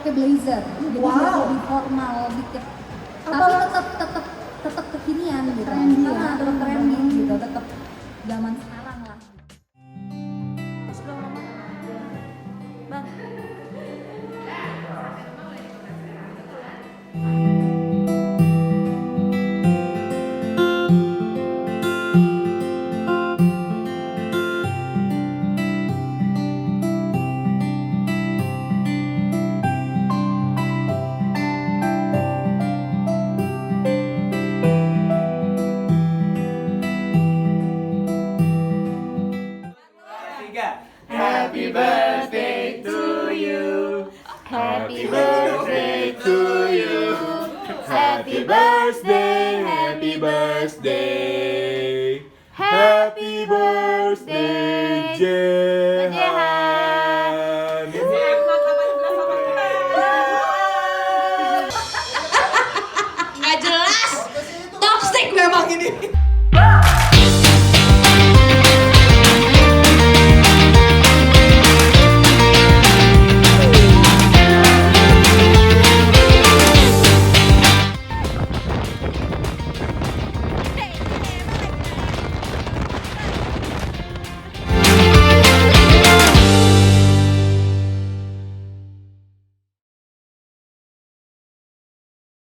pakai blazer, jadi lebih formal, lebih tapi tetap kekinian gitu. Trendy ya. Tetap trending gitu, tetap zaman sekarang lah. Bang. Happy birthday to you. Happy birthday to you. Happy birthday, happy birthday. Happy birthday, Jenahara. Nggak jelas. Toxic memang ini.